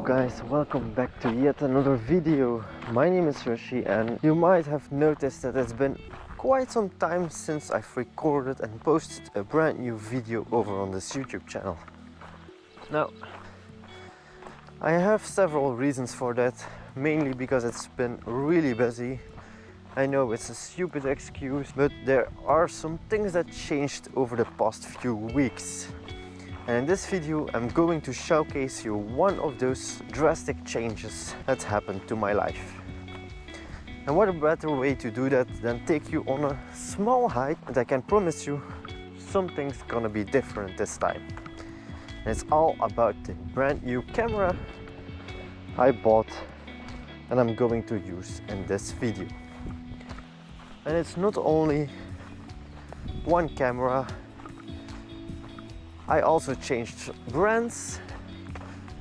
guys, welcome back to yet another video. My name is Yoshi and you might have noticed that it's been quite some time since I've recorded and posted a brand new video over on this YouTube channel. Now, I have several reasons for that, mainly because it's been really busy. I know it's a stupid excuse, but there are some things that changed over the past few weeks. And in this video, I'm going to showcase you one of those drastic changes that happened to my life. And what a better way to do that than take you on a small hike, and I can promise you something's gonna be different this time. And it's all about the brand new camera I bought and I'm going to use in this video. And it's not only one camera, I also changed brands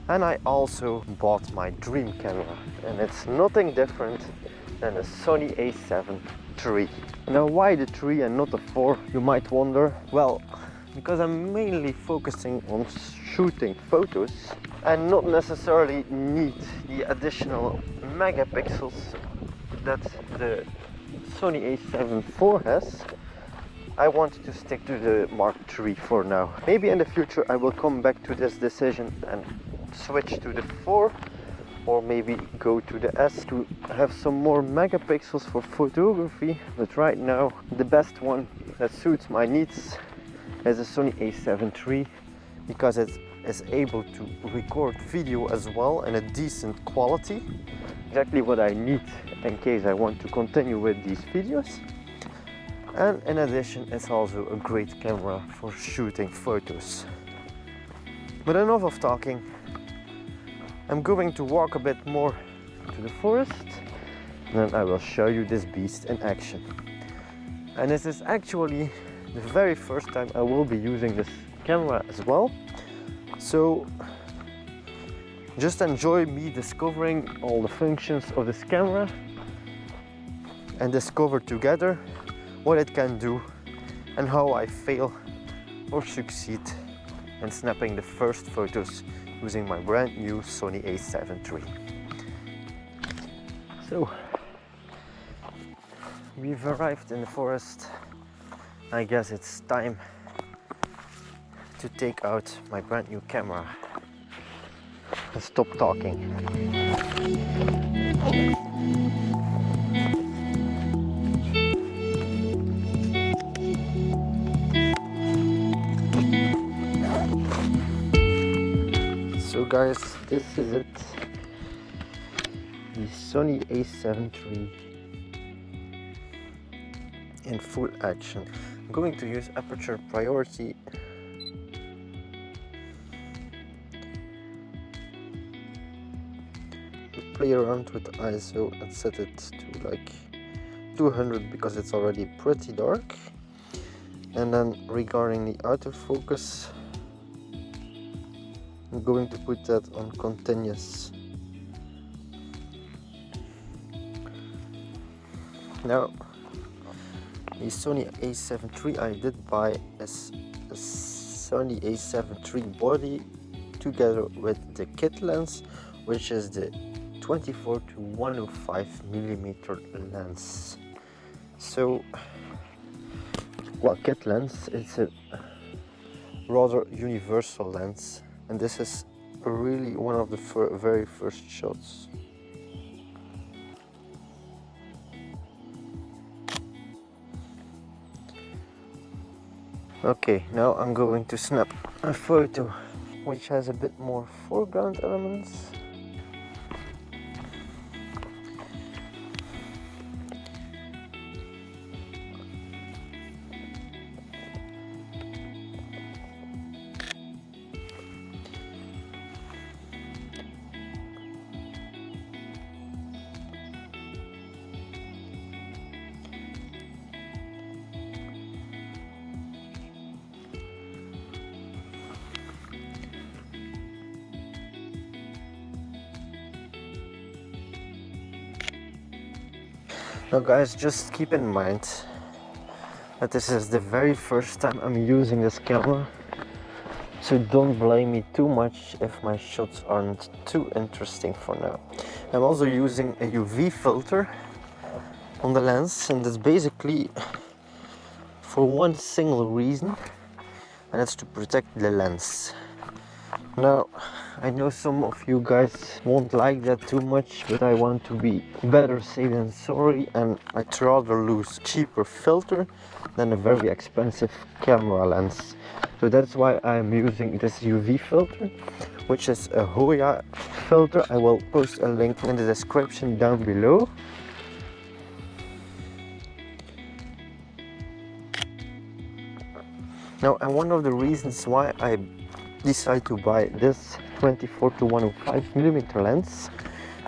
and I also bought my dream camera, and it's nothing different than a Sony A7 III. Now, why the 3 and not the 4, you might wonder? Well, because I'm mainly focusing on shooting photos and not necessarily need the additional megapixels that the Sony A7 IV has. I wanted to stick to the Mark III for now. Maybe in the future I will come back to this decision and switch to the 4, or maybe go to the S to have some more megapixels for photography. But right now the best one that suits my needs is the Sony A7 III, because it is able to record video as well in a decent quality. Exactly what I need in case I want to continue with these videos. And in addition, it's also a great camera for shooting photos. But enough of talking. I'm going to walk a bit more to the forest, and then I will show you this beast in action. And this is actually the very first time I will be using this camera as well. So just enjoy me discovering all the functions of this camera and discover together what it can do and how I fail or succeed in snapping the first photos using my brand new Sony A7 III. So we've arrived in the forest. I guess it's time to take out my brand new camera and stop talking. So guys, this is it, the Sony A7 III in full action. I'm going to use aperture priority to play around with the ISO and set it to like 200 because it's already pretty dark. And then regarding the autofocus, I'm going to put that on continuous. Now, the Sony A7 III I did buy is a Sony A7 III body together with the kit lens, which is the 24 to 105 millimeter lens. So, well, kit lens is a rather universal lens. And this is really one of the very first shots. Okay, now I'm going to snap a photo which has a bit more foreground elements. Now guys, just keep in mind that this is the very first time I'm using this camera, So don't blame me too much if my shots aren't too interesting for now. I'm also using a UV filter on the lens, and that's basically for one single reason, and that's to protect the lens. Now, I know some of you guys won't like that too much, but I want to be better safe than sorry, and I'd rather lose cheaper filter than a very expensive camera lens. So that's why I'm using this UV filter, which is a HOYA filter. I will post a link in the description down below. Now, and one of the reasons why I decided to buy this 24-105mm lens,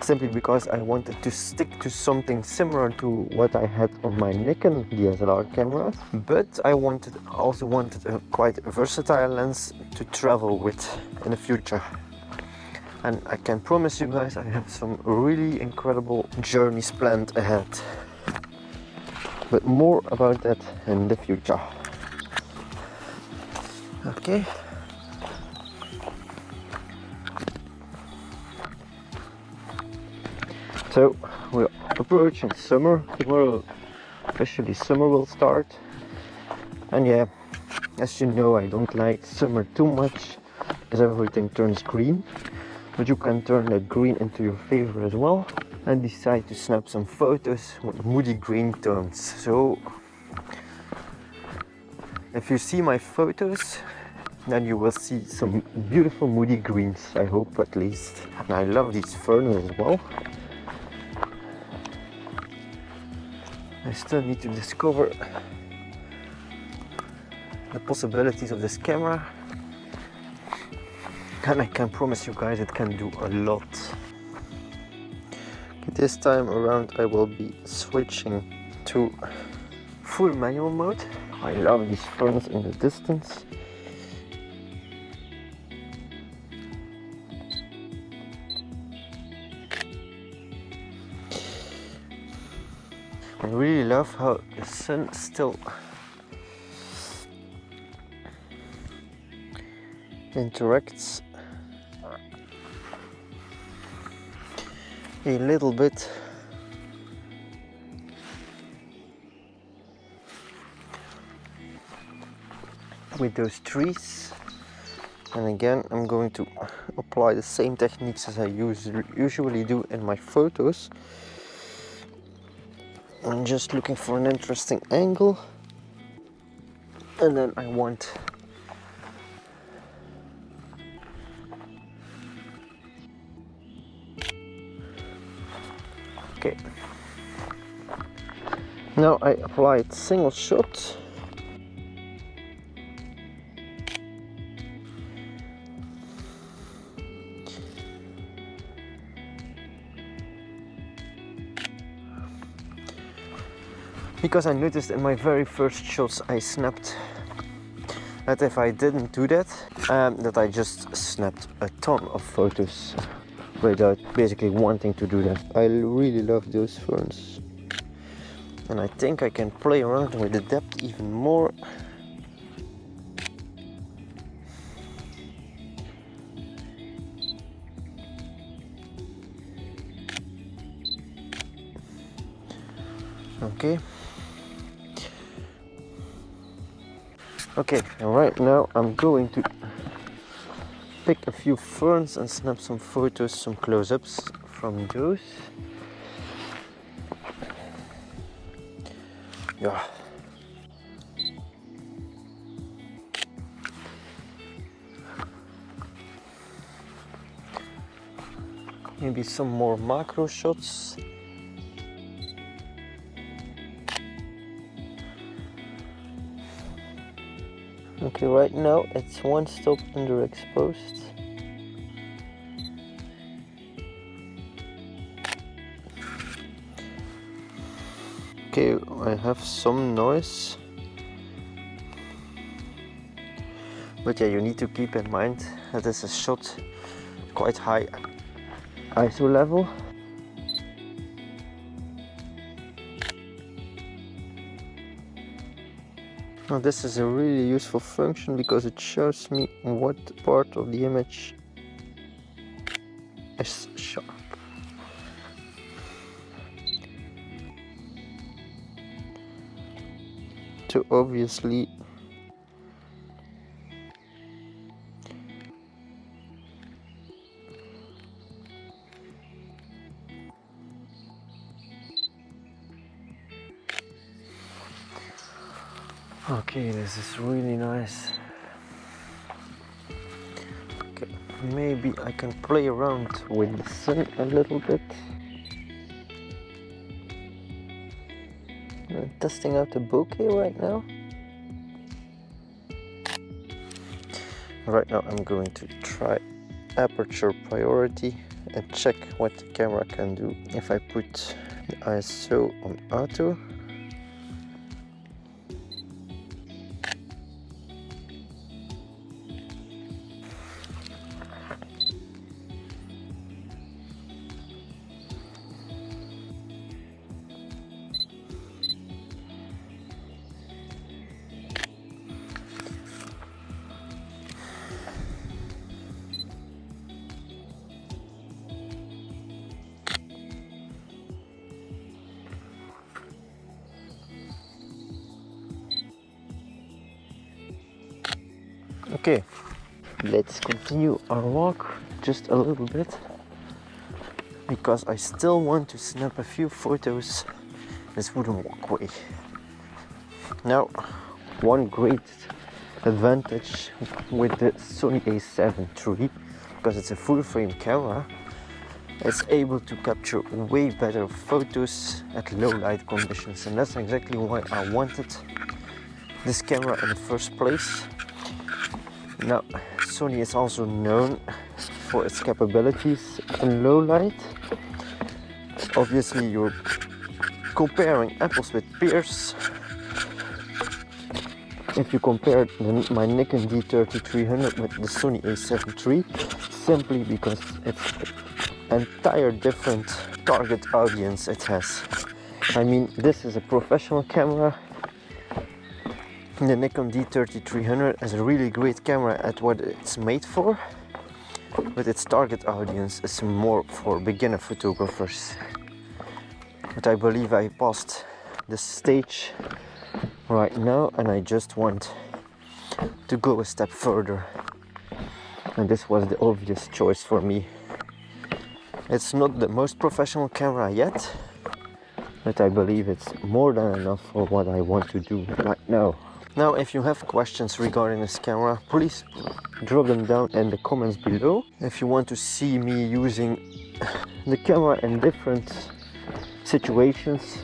simply because I wanted to stick to something similar to what I had on my Nikon DSLR cameras, but I also wanted a quite versatile lens to travel with in the future. And I can promise you guys I have some really incredible journeys planned ahead, but more about that in the future. Okay. So we're approaching summer. Tomorrow officially summer will start, and yeah, as you know, I don't like summer too much as everything turns green, but you can turn that green into your favor as well and decide to snap some photos with moody green tones. So if you see my photos, then you will see some beautiful moody greens, I hope at least. And I love these ferns as well. I still need to discover the possibilities of this camera, and I can promise you guys it can do a lot. Okay, this time around I will be switching to full manual mode. I love these ferns in the distance. I really love how the sun still interacts a little bit with those trees. And again, I'm going to apply the same techniques as I usually do in my photos. I'm just looking for an interesting angle, and then I want okay. Now I applied single shot. Because I noticed in my very first shots I snapped that if I didn't do that, that I just snapped a ton of photos without basically wanting to do that. I really love those ferns, and I think I can play around with the depth even more. Okay. Okay, and right now I'm going to pick a few ferns and snap some photos, some close-ups from those. Yeah. Maybe some more macro shots. Okay, right now it's one stop underexposed. Okay, I have some noise. But yeah, you need to keep in mind that this is shot quite high ISO level. Now this is a really useful function because it shows me what part of the image is sharp. To obviously okay, this is really nice. Okay, maybe I can play around with the sun a little bit. I'm testing out the bokeh right now. Right now I'm going to try aperture priority and check what the camera can do. If I put the ISO on auto, okay, let's continue our walk just a little bit because I still want to snap a few photos this wooden walkway. Now, one great advantage with the Sony A7 III, because it's a full frame camera, it's able to capture way better photos at low light conditions, and that's exactly why I wanted this camera in the first place. Now, Sony is also known for its capabilities in low light. Obviously, you're comparing apples with pears. If you compare my Nikon D3300 with the Sony A7 III, simply because it's an entire different target audience it has. I mean, this is a professional camera. The Nikon D3300 is a really great camera at what it's made for, but its target audience is more for beginner photographers. But I believe I passed this stage right now and I just want to go a step further, and this was the obvious choice for me. It's not the most professional camera yet, but I believe it's more than enough for what I want to do right now. Now, if you have questions regarding this camera, please drop them down in the comments below. If you want to see me using the camera in different situations,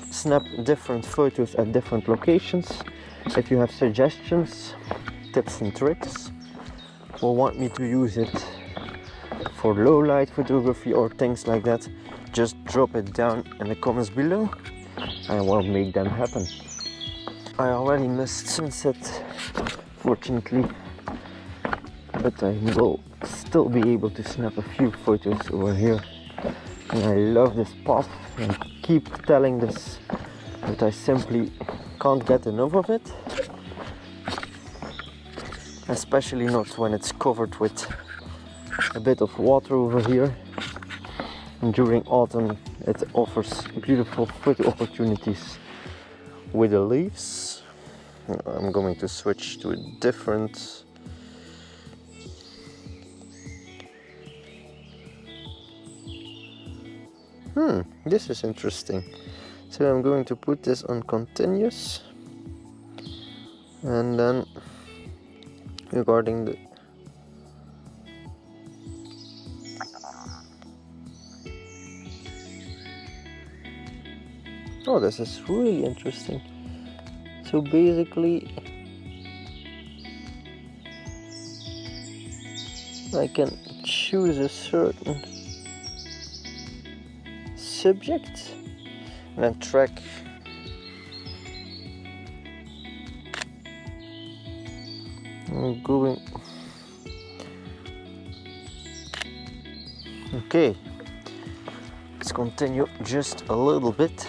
snap different photos at different locations, if you have suggestions, tips and tricks, or want me to use it for low light photography or things like that, just drop it down in the comments below and I will make them happen. I already missed sunset, fortunately, but I will still be able to snap a few photos over here. And I love this path and keep telling this, but I simply can't get enough of it, especially not when it's covered with a bit of water over here. And during autumn it offers beautiful photo opportunities with the leaves. I'm going to switch to a different this is interesting. So I'm going to put this on continuous, and then regarding the oh, this is really interesting. So basically I can choose a certain subject and then track I'm going. Okay, let's continue just a little bit.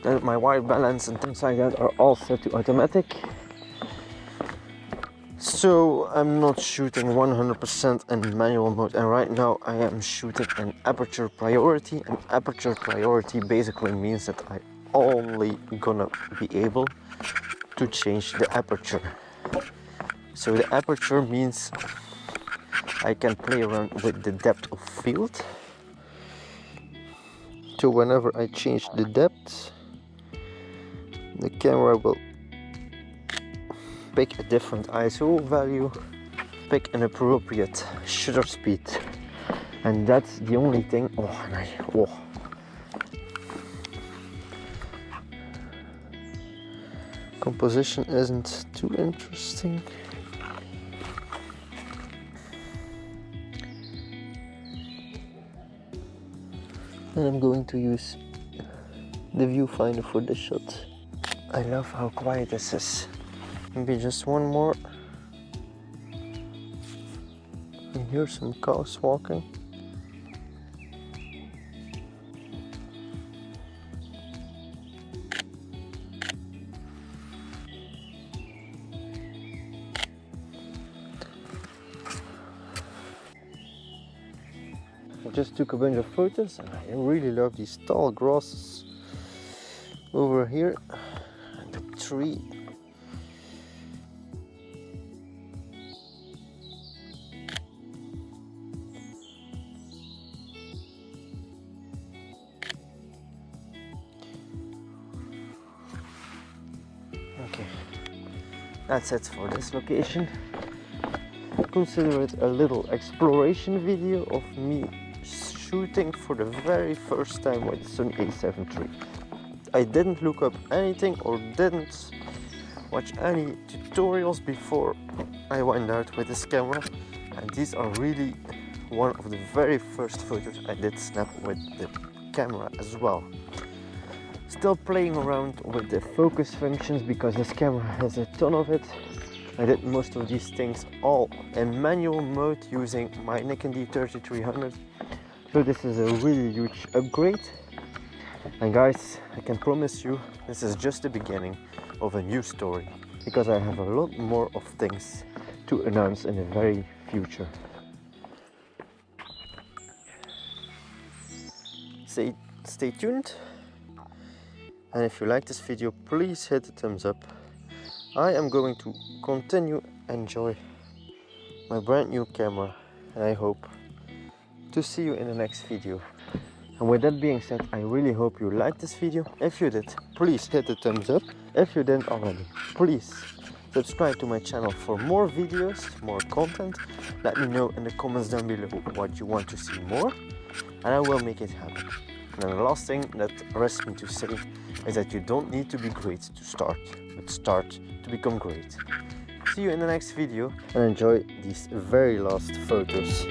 Then my white balance and things like that are all set to automatic. So I'm not shooting 100% in manual mode, and right now I am shooting in aperture priority, and aperture priority basically means that I only gonna be able to change the aperture. So the aperture means I can play around with the depth of field. So whenever I change the depth, the camera will pick a different ISO value, pick an appropriate shutter speed, and that's the only thing. Composition isn't too interesting. And I'm going to use the viewfinder for this shot. I love how quiet this is. Maybe just one more. And hear some cows walking. I just took a bunch of photos, and I really love these tall grasses over here and the tree. Okay, that's it for this location. Consider it a little exploration video of me shooting for the very first time with the Sony A7 III. I didn't look up anything or didn't watch any tutorials before I went out with this camera, and these are really one of the very first photos I did snap with the camera as well. Still playing around with the focus functions because this camera has a ton of it. I did most of these things all in manual mode using my Nikon D3300. So this is a really huge upgrade. And guys, I can promise you this is just the beginning of a new story, because I have a lot more of things to announce in the very future. Stay tuned. And if you like this video, please hit the thumbs up. I am going to continue enjoy my brand new camera, and I hope to see you in the next video. And with that being said, I really hope you liked this video. If you did, please hit the thumbs up. If you didn't already, please subscribe to my channel for more videos, more content. Let me know in the comments down below what you want to see more, and I will make it happen. And the last thing that rests me to say is that you don't need to be great to start, but start to become great. See you in the next video, and enjoy these very last photos.